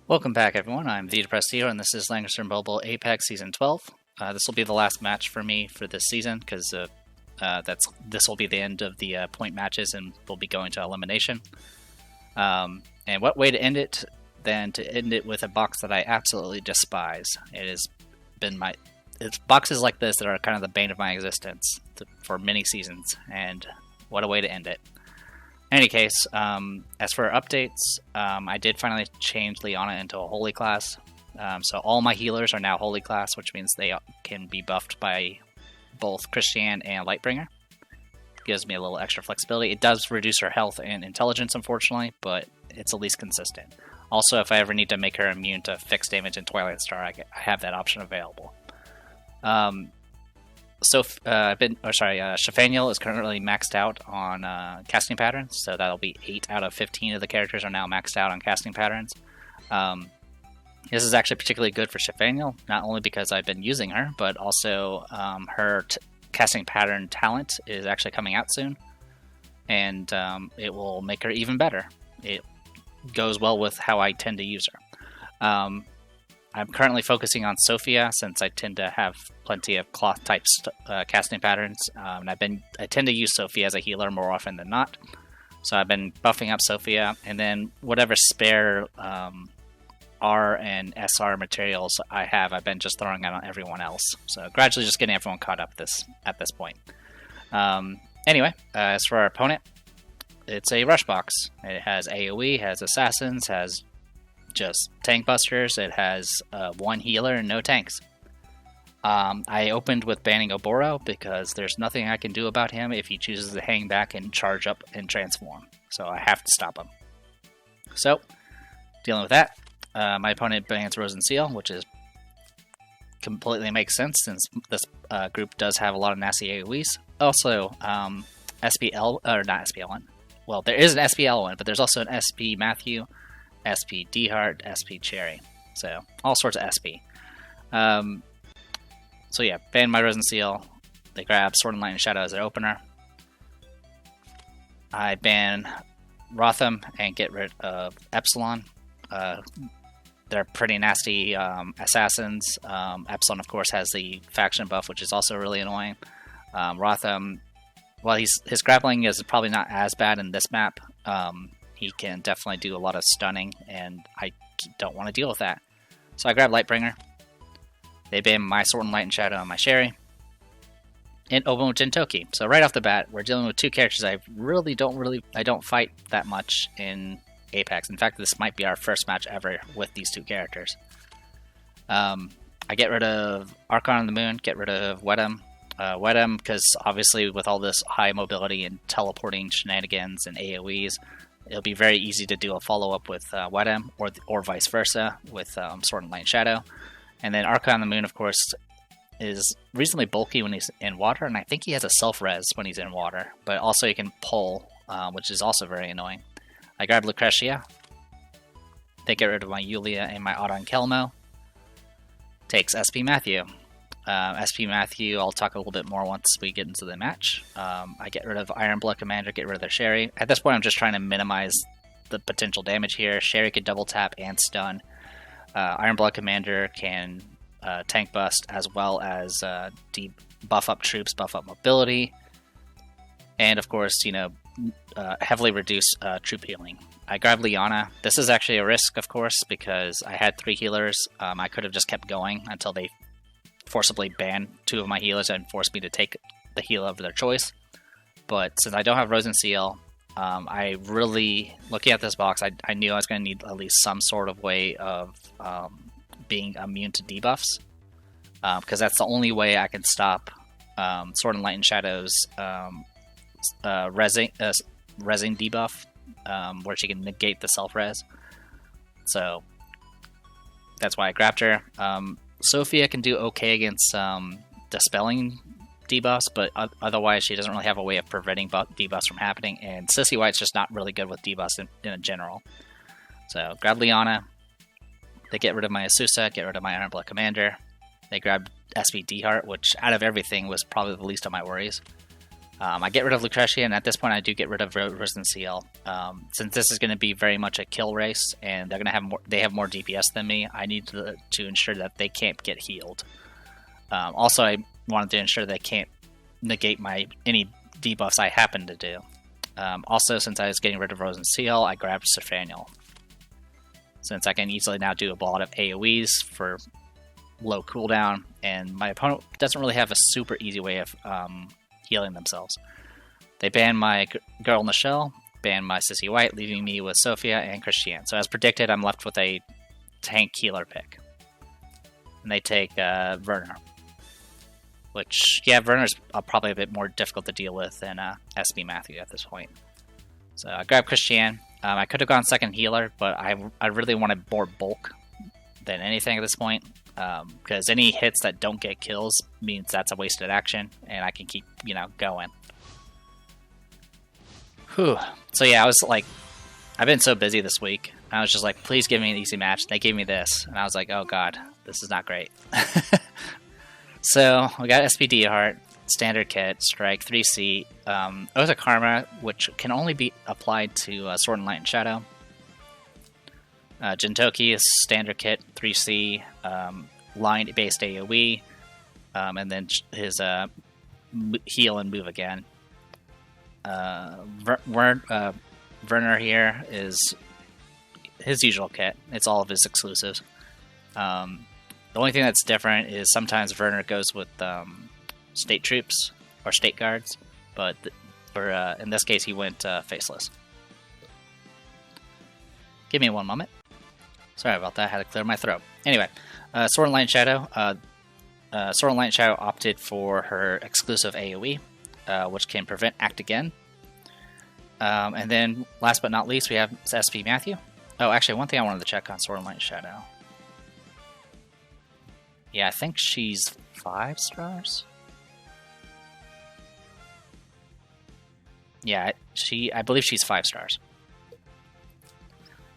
Welcome back, everyone. I'm the Depressed Hero, and this is Langrisser Mobile Apex Season 12. This will be the last match for me for this season, because this will be the end of the point matches, and we'll be going to elimination. And what way to end it than to end it with a box that I absolutely despise. It has been it's boxes like this that are kind of the bane of my existence for many seasons, and what a way to end it. In any case, as for updates, I did finally change Liana into a holy class. So all my healers are now holy class, which means they can be buffed by both Christian and Lightbringer. Gives me a little extra flexibility. It does reduce her health and intelligence, unfortunately, but it's at least consistent. Also, if I ever need to make her immune to fixed damage in Twilight Star, I have that option available. Shafaniel is currently maxed out on casting patterns, so that'll be 8 out of 15 of the characters are now maxed out on casting patterns. This is actually particularly good for Shafaniel, not only because I've been using her, but also her casting pattern talent is actually coming out soon, and it will make her even better. It goes well with how I tend to use her. I'm currently focusing on Sophia since I tend to have plenty of cloth type casting patterns, and I tend to use Sophia as a healer more often than not. So I've been buffing up Sophia, and then whatever spare R and SR materials I've been just throwing out on everyone else. So gradually just getting everyone caught up at this point. Anyway, as for our opponent, it's a rush box. It has AoE, has assassins, has just tank busters. It has one healer and no tanks. I opened with banning Oboro because there's nothing I can do about him if he chooses to hang back and charge up and transform. So I have to stop him. So, dealing with that, my opponent bans Rose and Seal, which is completely makes sense since this group does have a lot of nasty AoEs. Also, SPL, or not SPL1. Well, there is an SPL1, but there's also an SP Matthew, SP D-Heart, SP Cherry. So, all sorts of SP. So yeah, ban my Rose and Seal. They grab Sword and Light and Shadow as their opener. I ban Rotham and get rid of Epsilon. They're pretty nasty assassins. Epsilon, of course, has the faction buff, which is also really annoying. Rotham, well, his grappling is probably not as bad in this map. He can definitely do a lot of stunning, and I don't want to deal with that. So I grab Lightbringer. They ban my Sword and Light and Shadow and my Sherry. And open with Jintoki. So right off the bat, we're dealing with two characters I don't fight that much in Apex. In fact, this might be our first match ever with these two characters. I get rid of Archon of the Moon, get rid of Wedham. Wedham, because obviously with all this high mobility and teleporting shenanigans and AoEs, it'll be very easy to do a follow-up with Wedham, or vice versa, with Sword and Light and Shadow. And then Archon of the Moon, of course, is reasonably bulky when he's in water, and I think he has a self-res when he's in water, but also he can pull, which is also very annoying. I grab Lucretia. They get rid of my Yulia and my Audon Kelmo. Takes SP Matthew. SP Matthew, I'll talk a little bit more once we get into the match. I get rid of Iron Blood Commander, get rid of their Sherry. At this point, I'm just trying to minimize the potential damage here. Sherry can double tap and stun. Iron Blood Commander can tank bust as well as buff up troops, buff up mobility, and of course, heavily reduce troop healing. I grab Liana. This is actually a risk, of course, because I had 3 healers. I could have just kept going until they forcibly banned 2 of my healers and forced me to take the healer of their choice. But since I don't have Rose and Seal, I really, looking at this box, I knew I was going to need at least some sort of way of being immune to debuffs, because that's the only way I can stop Sword and Light and Shadow's resing debuff, where she can negate the self-res. So that's why I grabbed her. Sophia can do okay against dispelling debuffs, but otherwise she doesn't really have a way of preventing debuffs from happening, and Sissy White's just not really good with debuffs in general. So grab Liana. They get rid of my Asusa, get rid of my Iron Blood Commander. They grab SV D-Heart, which out of everything was probably the least of my worries. I get rid of Lucretia, and at this point I do get rid of Risen Seal. Since this is going to be very much a kill race, and they're going to have they have more DPS than me, I need to ensure that they can't get healed. Also, I wanted to ensure they can't negate any debuffs I happen to do. Also, since I was getting rid of Risen Seal, I grabbed Sifaniel. Since I can easily now do a lot of AoEs for low cooldown, and my opponent doesn't really have a super easy way of healing themselves. They banned my Girl in the Shell, banned my Sissy White, leaving me with Sophia and Christiane. So as predicted, I'm left with a tank healer pick. And they take Werner. Which, yeah, Werner's probably a bit more difficult to deal with than SB Matthew at this point. So I grabbed Christiane. I could have gone second healer, but I really wanted more bulk than anything at this point. Because any hits that don't get kills means that's a wasted action, and I can keep, going. Whew. So yeah, I was like, I've been so busy this week. I was just like, please give me an easy match. They gave me this, and I was like, oh god, this is not great. So we got SPD Heart, Standard Kit, Strike, 3C, Oath of Karma, which can only be applied to Sword and Light and Shadow. Jintoki is Standard Kit, 3C, line-based AoE, and then his heal and move again. Werner here is his usual kit. It's all of his exclusives. The only thing that's different is sometimes Werner goes with state troops or state guards, but in this case he went faceless. Give me one moment. Sorry about that, I had to clear my throat. Anyway, Sword and Light and Shadow. Sword and Light and Shadow opted for her exclusive AoE, which can prevent Act Again. And then, last but not least, we have SP Matthew. Oh, actually, one thing I wanted to check on Sword and Light and Shadow. Yeah, I think she's 5 stars. Yeah, I believe she's 5 stars.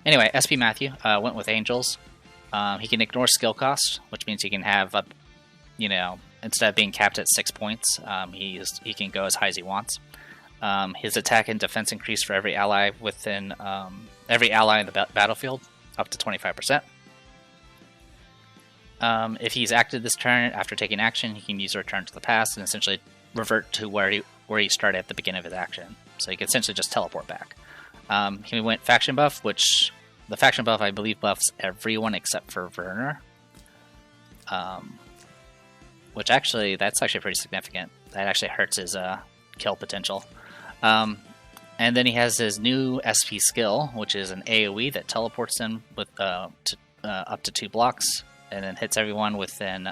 Anyway, SP Matthew went with Angels. He can ignore skill cost, which means he can have up, instead of being capped at 6 points, he can go as high as he wants. His attack and defense increase for every ally within every ally in the battlefield, up to 25%. If he's acted this turn after taking action, he can use Return to the Past and essentially revert to where he started at the beginning of his action. So he can essentially just teleport back. He went Faction Buff, which the Faction Buff I believe buffs everyone except for Werner. Which actually, that's actually pretty significant. That actually hurts his kill potential. And then he has his new SP skill, which is an AoE that teleports him with up to 2 blocks, and then hits everyone within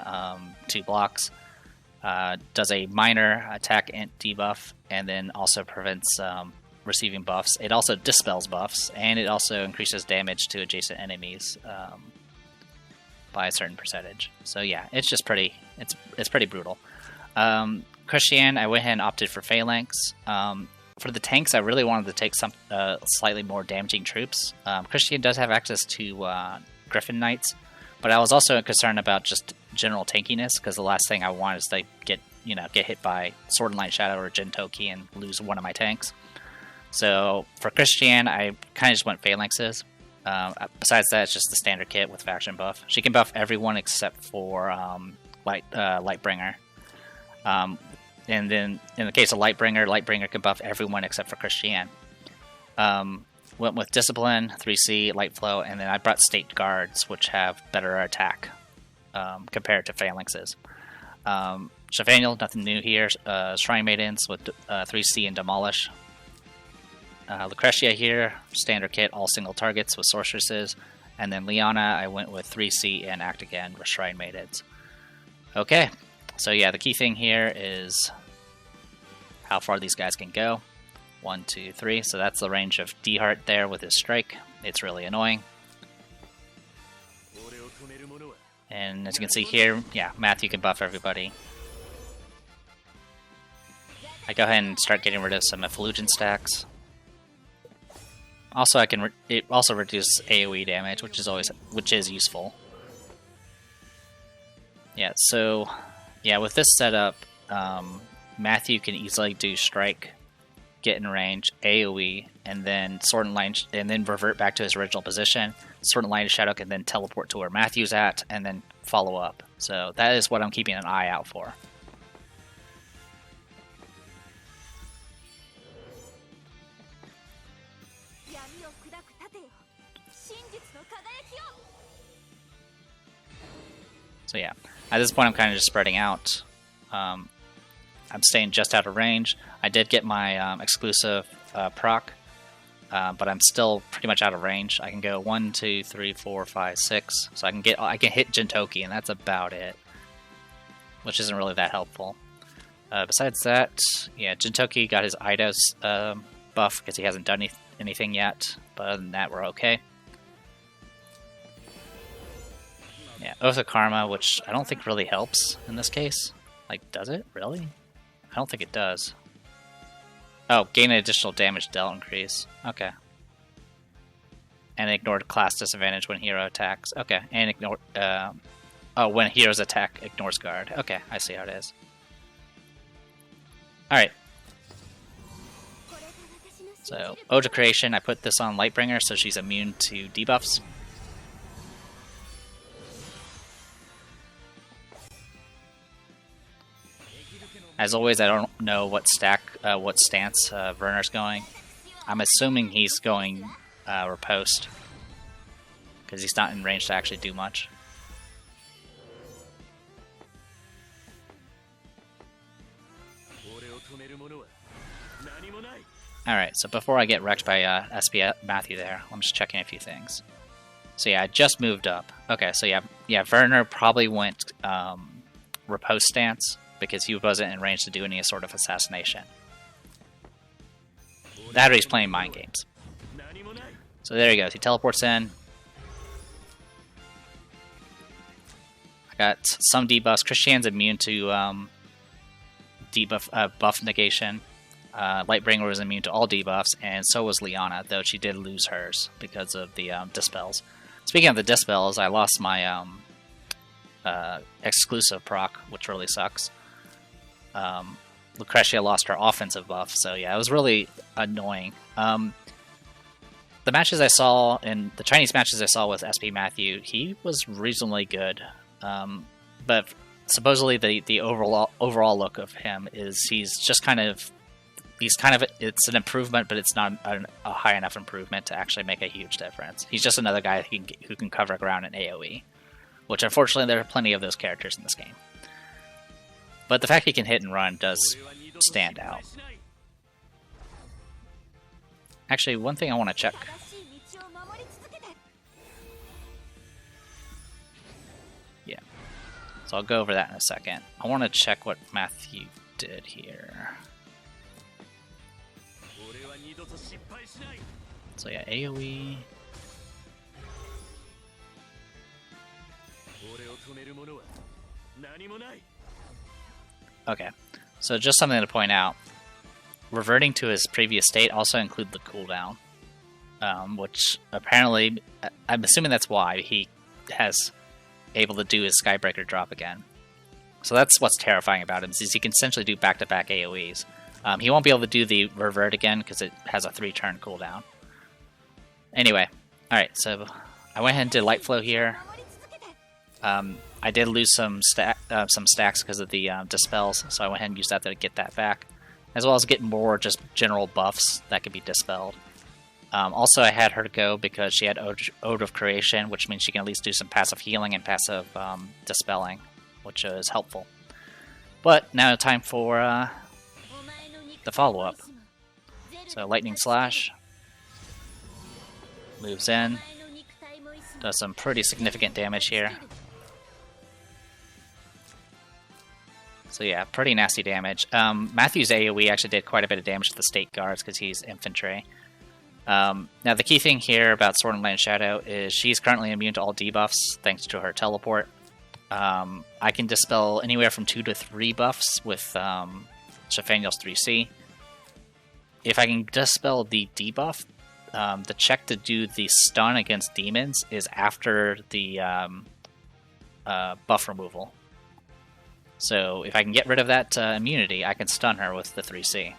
2 blocks. Does a minor attack int debuff, and then also prevents receiving buffs. It also dispels buffs, and it also increases damage to adjacent enemies by a certain percentage. So yeah, it's just pretty. It's pretty brutal. Christiane, I went ahead and opted for Phalanx. For the tanks, I really wanted to take some slightly more damaging troops. Christiane does have access to Griffin Knights, but I was also concerned about just general tankiness, because the last thing I want is to get hit by Sword and Light Shadow or Jintoki and lose one of my tanks. So for Christiane, I kind of just went Phalanxes. Besides that, it's just the standard kit with faction buff. She can buff everyone except for Lightbringer. And then in the case of Lightbringer can buff everyone except for Christiane. Went with Discipline, 3C, Light Flow, and then I brought State Guards, which have better attack compared to Phalanxes. Shavaniel, nothing new here. Shrine Maidens with 3C and Demolish. Lucretia here, standard kit, all single targets with Sorceresses. And then Liana, I went with 3C and Act Again with Shrine Maidens. Okay, so yeah, the key thing here is how far these guys can go. 1, 2, 3. So that's the range of D-Heart there with his strike. It's really annoying. And as you can see here, yeah, Matthew can buff everybody. I go ahead and start getting rid of some Effulgent stacks. Also, it also reduces AoE damage, which is useful. Yeah, so yeah, with this setup, Matthew can easily do strike, get in range, AoE, and then Sword and Line, and then revert back to his original position. Sword and Line of Shadow can then teleport to where Matthew's at, and then follow up. So that is what I'm keeping an eye out for. So yeah, at this point I'm kind of just spreading out. I'm staying just out of range. I did get my exclusive proc, but I'm still pretty much out of range. I can go 1, 2, 3, 4, 5, 6. So I can hit Jintoki, and that's about it, which isn't really that helpful. Besides that, yeah, Jintoki got his Eidos buff because he hasn't done anything yet. But other than that, we're okay. Yeah, Oath of Karma, which I don't think really helps in this case. Like, does it? Really? I don't think it does. Oh, gain an additional damage dealt increase. Okay. And ignored class disadvantage when hero attacks. Okay, and ignore... oh, when heroes attack, ignores guard. Okay, I see how it is. Alright. So, Ode of Creation, I put this on Lightbringer so she's immune to debuffs. As always, I don't know what stance Werner's going. I'm assuming he's going riposte, because he's not in range to actually do much. Alright, so before I get wrecked by SP Matthew there, I'm just checking a few things. So yeah, I just moved up. Okay, so yeah, Werner probably went riposte stance, because he wasn't in range to do any sort of assassination. That or he's playing mind games. So there he goes. He teleports in. I got some debuffs. Christian's immune to buff negation. Lightbringer was immune to all debuffs, and so was Liana, though she did lose hers because of the dispels. Speaking of the dispels, I lost my exclusive proc, which really sucks. Lucretia lost her offensive buff, so yeah, it was really annoying. The matches I saw, in the Chinese matches I saw with SP Matthew, he was reasonably good. But supposedly the overall look of him is it's an improvement, but it's not a high enough improvement to actually make a huge difference. He's just another guy who can cover ground in AoE, which unfortunately there are plenty of those characters in this game. But the fact he can hit and run does stand out. Actually, one thing I want to check. Yeah. So I'll go over that in a second. I want to check what Matthew did here. So yeah, AoE. Okay, so just something to point out. Reverting to his previous state also includes the cooldown, which apparently, I'm assuming that's why he has able to do his Skybreaker drop again. So that's what's terrifying about him, is he can essentially do back-to-back AoEs. He won't be able to do the revert again because it has a 3-turn cooldown. Anyway, alright, so I went ahead and did Light Flow here. I did lose some stacks because of the dispels, so I went ahead and used that to get that back, as well as get more just general buffs that could be dispelled. Also, I had her go because she had Ode of Creation, which means she can at least do some passive healing and passive dispelling, which is helpful. But now time for the follow-up. So Lightning Slash moves in, does some pretty significant damage here. So yeah, pretty nasty damage. Matthew's AoE actually did quite a bit of damage to the State Guards because he's infantry. Now the key thing here about Sword and Line of Shadow is she's currently immune to all debuffs thanks to her teleport. I can dispel anywhere from 2 to 3 buffs with Shafaniel's 3C. If I can dispel the debuff, the check to do the stun against demons is after the buff removal. So if I can get rid of that immunity, I can stun her with the 3C,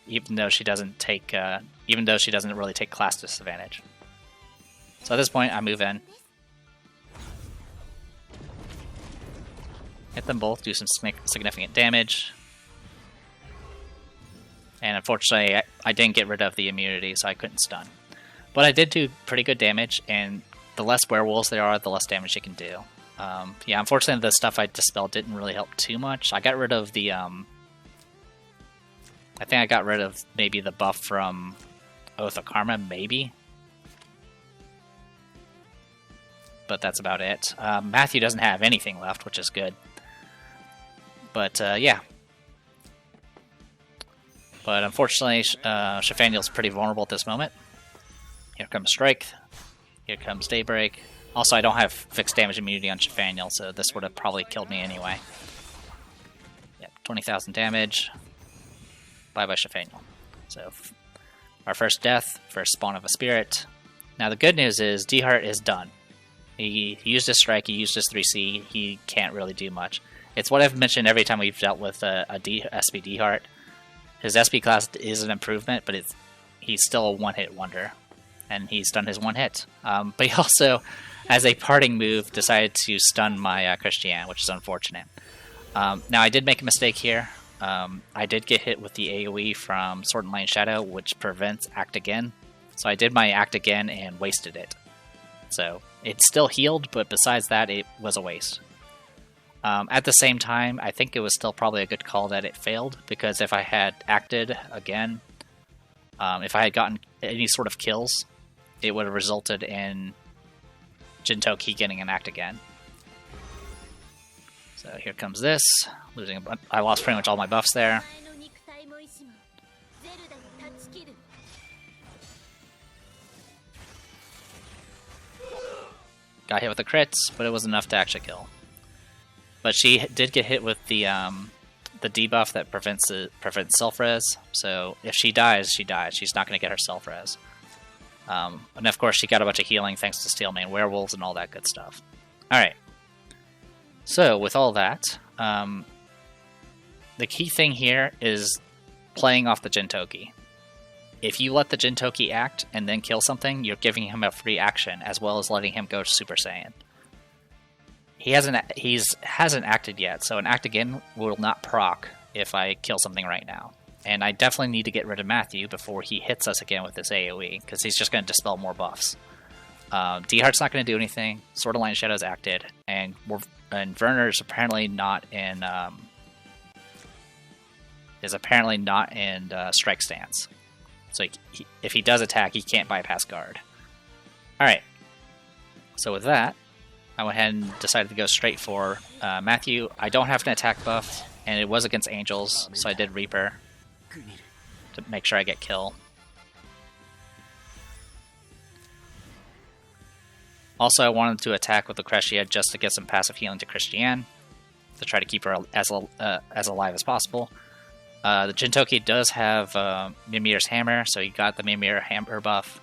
even though she doesn't really take class disadvantage. So at this point, I move in, hit them both, do some significant damage, and unfortunately, I didn't get rid of the immunity, so I couldn't stun. But I did do pretty good damage, and the less werewolves there are, the less damage you can do. Yeah, unfortunately, the stuff I dispelled didn't really help too much. I got rid of the, I think I got rid of maybe the buff from Oath of Karma, maybe. But that's about it. Matthew doesn't have anything left, which is good. But, yeah. But unfortunately, Shafaniel's pretty vulnerable at this moment. Here comes Strike. Here comes Daybreak. Also, I don't have fixed damage immunity on Shafaniel, so this would have probably killed me anyway. Yep, 20,000 damage. Bye-bye, Shafaniel. So, our first death, first spawn of a spirit. Now, the good news is, D-Heart is done. He used his Strike, he used his 3C, he can't really do much. It's what I've mentioned every time we've dealt with a SP D-Heart. His SP class is an improvement, but he's still a one-hit wonder. And he's done his one hit. But he also, as a parting move, decided to stun my Christiane, which is unfortunate. Now, I did make a mistake here. I did get hit with the AoE from Sword and Lion Shadow, which prevents Act Again. So I did my Act Again and wasted it. So it still healed, but besides that, it was a waste. At the same time, I think it was still probably a good call that it failed, because if I had acted again, if I had gotten any sort of kills, it would have resulted in Jintoki getting an Act Again. So here comes this. I lost pretty much all my buffs there. Got hit with the crits, but it was enough to actually kill. But she did get hit with the debuff that prevents self-res. So if she dies, she dies. She's not going to get her self-res. And of course, she got a bunch of healing thanks to Steelmane Werewolves and all that good stuff. Alright. So, with all that, the key thing here is playing off the Jintoki. If you let the Jintoki act and then kill something, you're giving him a free action, as well as letting him go Super Saiyan. He hasn't acted yet, so an Act Again will not proc if I kill something right now. And I definitely need to get rid of Matthew before he hits us again with this AoE, because he's just going to dispel more buffs. D-Heart's not going to do anything, Sword of Light and Shadow's acted, and Werner's apparently not in strike stance. So if he does attack, he can't bypass guard. Alright, so with that, I went ahead and decided to go straight for Matthew. I don't have an attack buff, and it was against Angels, so I did Reaper to make sure I get kill. Also, I wanted to attack with Lucretia just to get some passive healing to Christiane, to try to keep her as alive as possible. The Jintoki does have Mimir's Hammer, so he got the Mimir Hammer buff.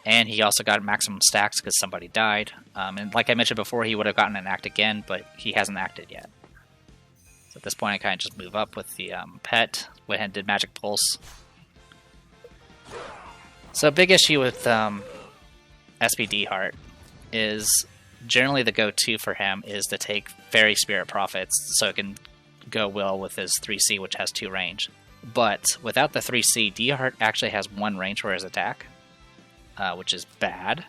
And he also got maximum stacks because somebody died. And like I mentioned before, he would have gotten an Act Again, but he hasn't acted yet. So at this point, I kind of just move up with the pet. Went ahead and did Magic Pulse. So a big issue with SPD Heart is generally the go-to for him is to take Fairy Spirit Prophets, so it can go well with his 3C, which has 2 range. But without the 3C, D-Heart actually has 1 range for his attack, which is bad.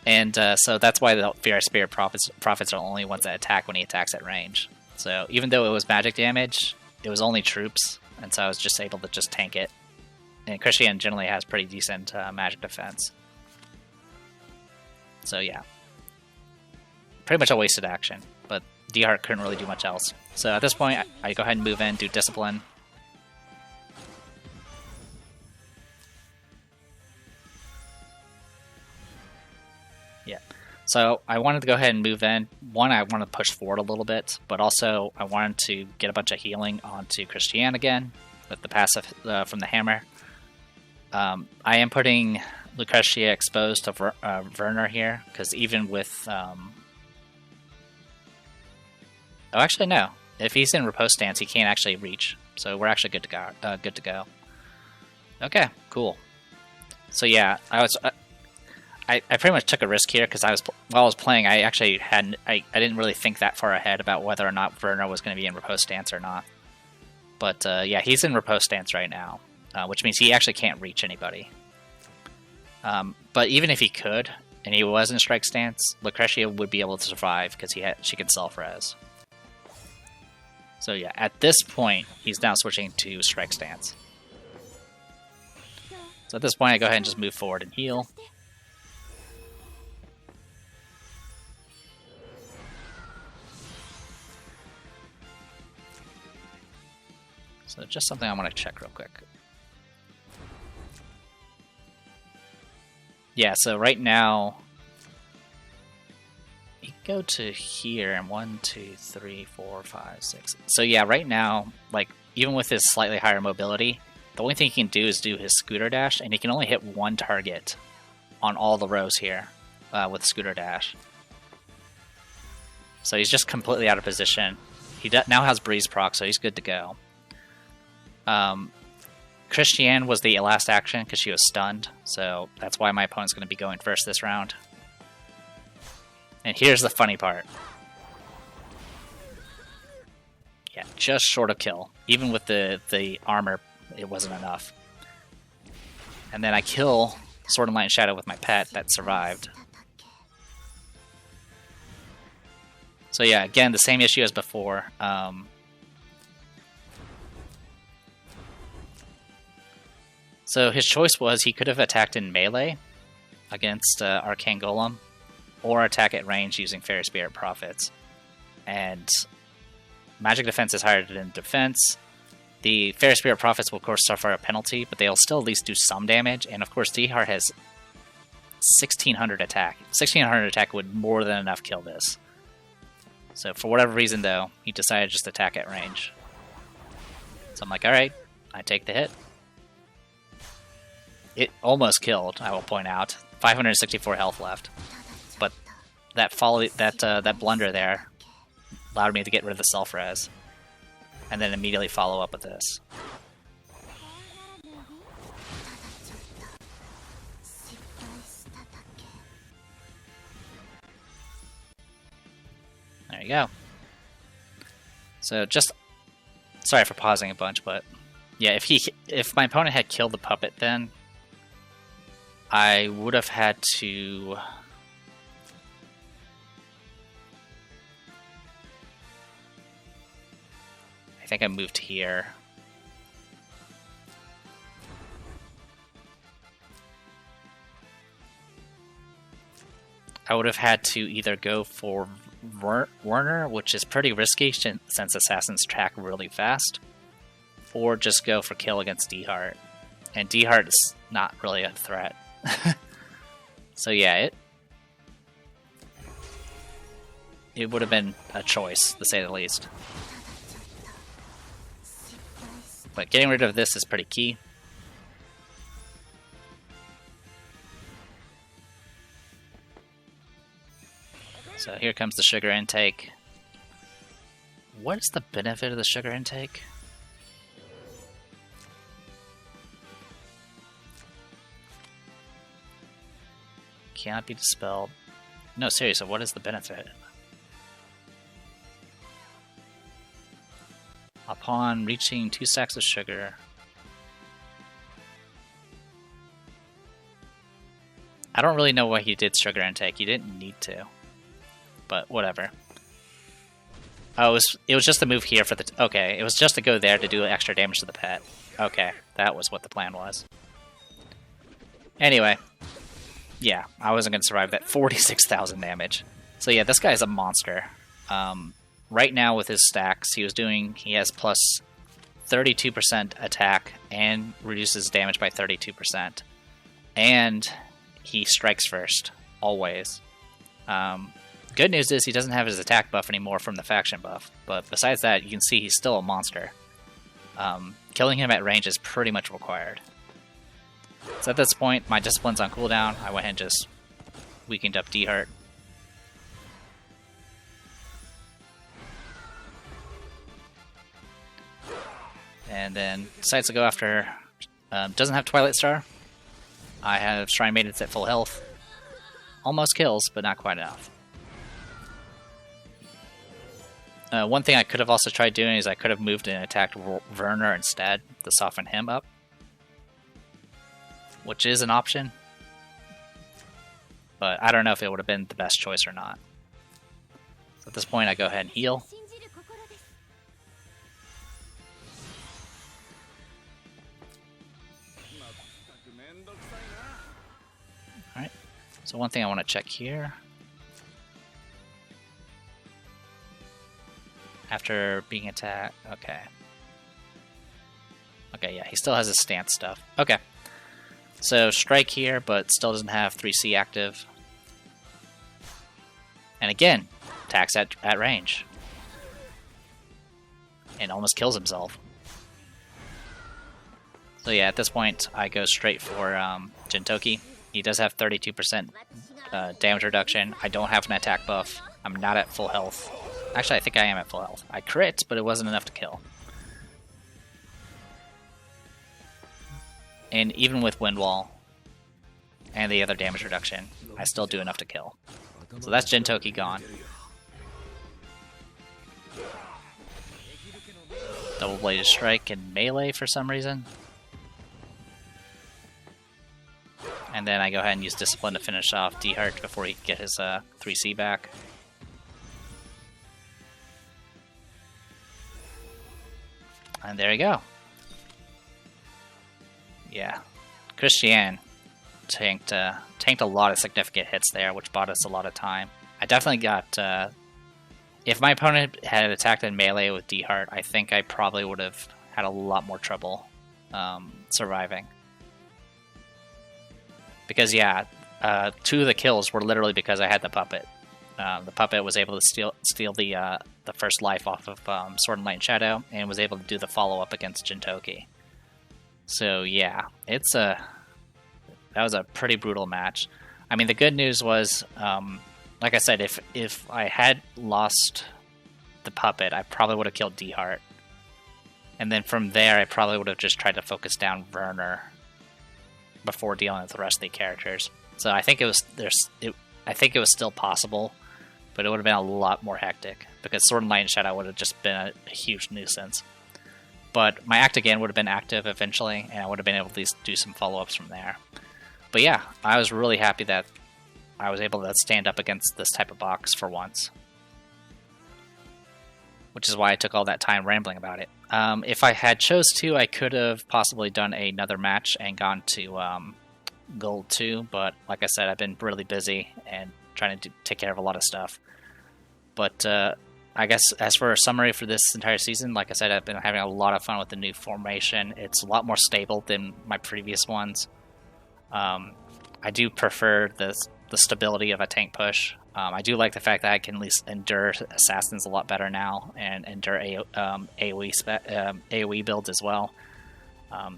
And so that's why the Fairy Spirit Prophets are the only ones that attack when he attacks at range. So even though it was magic damage, it was only troops, and so I was just able to just tank it. And Christiane generally has pretty decent magic defense. So yeah. Pretty much a wasted action, but D-Heart couldn't really do much else. So at this point, I go ahead and move in, do Discipline. Yeah. So I wanted to go ahead and move in. One, I wanted to push forward a little bit, but also I wanted to get a bunch of healing onto Christiane again with the passive from the hammer. I am putting Lucretia exposed to Werner here, because even with... Oh, actually, no. if he's in riposte stance, he can't actually reach. So we're actually good to go. Good to go. Okay, cool. So yeah, I pretty much took a risk here because while I was playing, I actually I didn't really think that far ahead about whether or not Werner was going to be in riposte stance or not. But yeah, he's in riposte stance right now, which means he actually can't reach anybody. But even if he could, and he was in strike stance, Lucretia would be able to survive because she can self-res. So yeah, at this point, he's now switching to strike stance. So at this point, I go ahead and just move forward and heal. So just something I want to check real quick. Yeah, so right now, you go to here, and 1, 2, 3, 4, 5, 6. So yeah, right now, like, even with his slightly higher mobility, the only thing he can do is do his scooter dash, and he can only hit one target on all the rows here with scooter dash. So he's just completely out of position. He now has breeze proc, so he's good to go. Christiane was the last action because she was stunned, so that's why my opponent's going to be going first this round. And here's the funny part. Yeah, just short of kill. Even with the armor, it wasn't enough. And then I kill Sword and Light and Shadow with my pet that survived. So yeah, again, the same issue as before. So his choice was he could have attacked in melee against Arcane Golem, or attack at range using Fairy Spirit Prophets. And magic defense is higher than defense. The Fairy Spirit Prophets will of course suffer a penalty, but they'll still at least do some damage, and of course D-Heart has 1600 attack. 1600 attack would more than enough kill this. So for whatever reason though, he decided just to attack at range. So I'm like, alright, I take the hit. It almost killed, I will point out. 564 health left. But that blunder there allowed me to get rid of the self-res. And then immediately follow up with this. There you go. So just... Sorry for pausing a bunch, but... Yeah, if my opponent had killed the puppet then, I would have had to... I think I moved here. I would have had to either go for Werner, which is pretty risky since assassins track really fast, or just go for kill against D-Heart. And D-Heart is not really a threat. So yeah, it would have been a choice, to say the least. But getting rid of this is pretty key. So here comes the sugar intake. What is the benefit of the sugar intake? Cannot be dispelled. No, seriously, what is the benefit? Upon reaching 2 sacks of sugar, I don't really know why he did sugar intake. He didn't need to, but whatever. Oh, it was just to move here for the... Okay, it was just to go there to do extra damage to the pet. Okay, that was what the plan was. Anyway, yeah, I wasn't going to survive that 46,000 damage. So yeah, this guy is a monster. Right now with his stacks, he has plus 32% attack and reduces damage by 32%. And he strikes first, always. Good news is he doesn't have his attack buff anymore from the faction buff, but besides that, you can see he's still a monster. Killing him at range is pretty much required. So at this point, my discipline's on cooldown. I went ahead and just weakened up D-Heart. and then decides to go after. Doesn't have Twilight Star. I have Shrine Maidens at full health. Almost kills, but not quite enough. One thing I could have also tried doing is I could have moved and attacked Werner instead to soften him up, which is an option. But I don't know if it would have been the best choice or not. So at this point, I go ahead and heal. Alright, so one thing I want to check here. After being attacked, okay. Okay, yeah, he still has his stance stuff. Okay. So strike here, but still doesn't have 3C active. And again, attacks at range. And almost kills himself. So yeah, at this point, I go straight for Jintoki. He does have 32% damage reduction. I don't have an attack buff. I'm not at full health. Actually, I think I am at full health. I crit, but it wasn't enough to kill. And even with Wind Wall and the other damage reduction, I still do enough to kill. So that's Jintoki gone. Double Bladed Strike and melee for some reason. And then I go ahead and use Discipline to finish off D-Heart before he can get his 3C back. And there you go. Yeah, Christian tanked a lot of significant hits there, which bought us a lot of time. I definitely got... if my opponent had attacked in melee with D-Heart, I think I probably would have had a lot more trouble surviving. Because yeah, 2 of the kills were literally because I had the puppet. The puppet was able to steal the first life off of Sword and Light and Shadow, and was able to do the follow-up against Jintoki. So yeah, that was a pretty brutal match. I mean, the good news was, like I said, if I had lost the puppet, I probably would have killed D-Heart. And then from there, I probably would have just tried to focus down Werner before dealing with the rest of the characters. So I think it was still possible, but it would have been a lot more hectic, because Sword and Light and Shadow would have just been a huge nuisance. But my act again would have been active eventually, and I would have been able to at least do some follow-ups from there. But yeah, I was really happy that I was able to stand up against this type of box for once. Which is why I took all that time rambling about it. If I had chose to, I could have possibly done another match and gone to Gold 2, but like I said, I've been really busy and trying to take care of a lot of stuff. But I guess as for a summary for this entire season, like I said, I've been having a lot of fun with the new formation. It's a lot more stable than my previous ones. I do prefer the stability of a tank push. I do like the fact that I can at least endure assassins a lot better now, and endure AoE builds as well.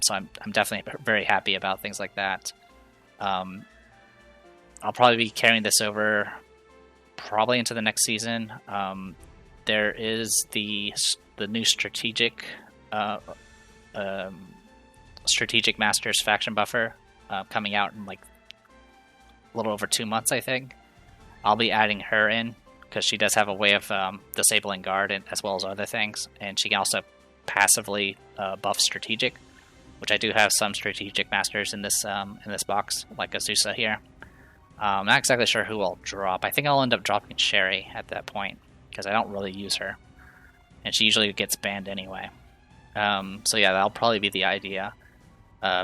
So I'm definitely very happy about things like that. I'll probably be carrying this over probably into the next season. There is the new strategic Masters faction buffer coming out in like a little over 2 months, I think. I'll be adding her in because she does have a way of disabling guard as well as other things, and she can also passively buff strategic, which I do have some strategic masters in this box, like Azusa here. I'm not exactly sure who I'll drop. I think I'll end up dropping Sherry at that point because I don't really use her, and she usually gets banned anyway. So yeah, that'll probably be the idea.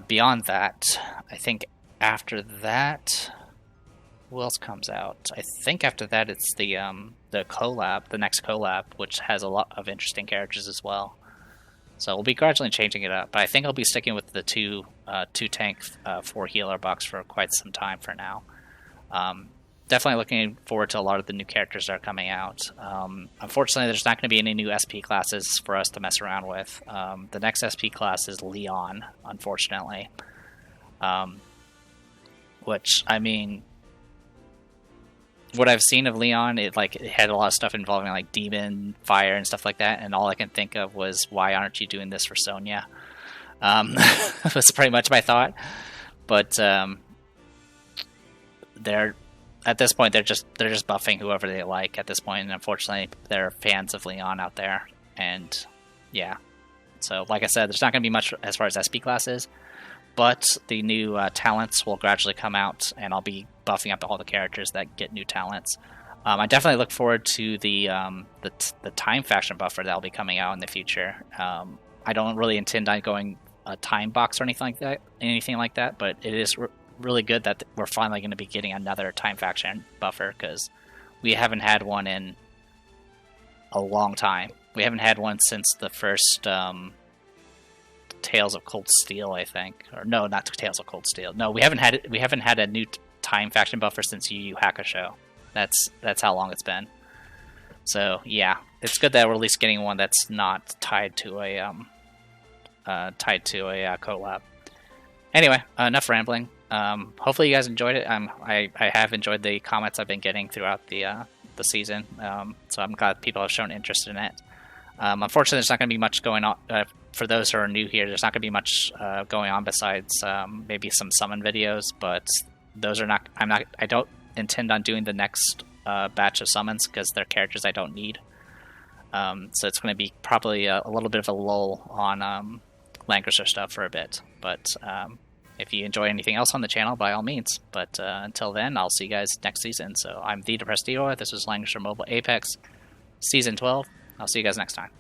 Beyond that, I think after that, who else comes out? I think after that it's the collab, the next collab, which has a lot of interesting characters as well. So we'll be gradually changing it up, but I think I'll be sticking with the two tank, 4 healer box for quite some time for now. Definitely looking forward to a lot of the new characters that are coming out. Unfortunately, there's not going to be any new SP classes for us to mess around with. The next SP class is Leon, unfortunately. Which, I mean, what I've seen of Leon, it had a lot of stuff involving like demon fire and stuff like that, and all I can think of was, why aren't you doing this for Sonya? That's pretty much my thought. But they're at this point they're just buffing whoever they like at this point, and unfortunately there are fans of Leon out there, and yeah. So like I said, there's not going to be much as far as SP classes, but the new talents will gradually come out, and I'll be buffing up all the characters that get new talents. I definitely look forward to the time faction buffer that will be coming out in the future. I don't really intend on going a time box or anything like that, but it is really good that we're finally going to be getting another time faction buffer, because we haven't had one in a long time. We haven't had one since the first Tales of Cold Steel, I think. Or no, not Tales of Cold Steel. No, we haven't had a new time faction buffer since Yu Yu Hakusho. That's how long it's been. So yeah, it's good that we're at least getting one that's not tied to a collab. Anyway, enough rambling. Hopefully you guys enjoyed it. I have enjoyed the comments I've been getting throughout the season. So I'm glad people have shown interest in it. Unfortunately, there's not going to be much going on for those who are new here. There's not going to be much going on besides maybe some summon videos, but those are not. I don't intend on doing the next batch of summons because they're characters I don't need. So it's going to be probably a little bit of a lull on Langrisser stuff for a bit. But if you enjoy anything else on the channel, by all means. But until then, I'll see you guys next season. So I'm The Depressed Eeyore. This was Langrisser Mobile Apex Season 12. I'll see you guys next time.